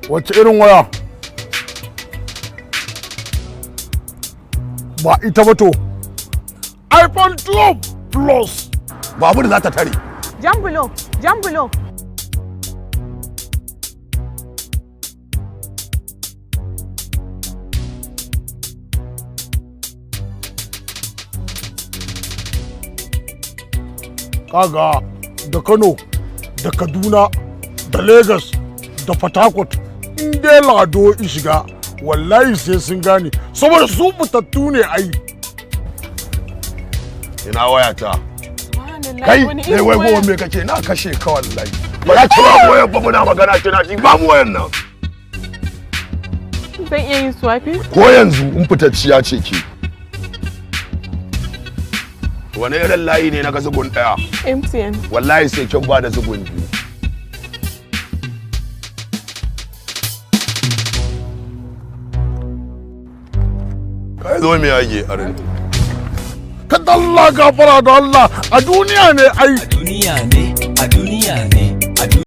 Wace irin waya? Ba ita ba to. iPhone 12 Plus. Babu da za ta tare. Jambulo, Jambulo. Kaga da Kano, da Kaduna, da Lagos, da Port Harcourt, in dai Lado in shiga, wallahi sai sun gane, saboda su fitattu ne ai. Ina wayata. Kai, sai wai gowa me kake na kashe ka wallahi. Ba za ki ba wayar ba muna magana kina ji ba mu wayan nan. Zan iya yin swapping? Ko yanzu in fitacciya ce ke. Wani irin layi ne na ga zugun daya? MTN. Wallahi sai kin ba da zugun biyu. Kai zo me yage a ran. Ka dalla gafara da Allah a duniya ne ai. A duniya ne, a duniya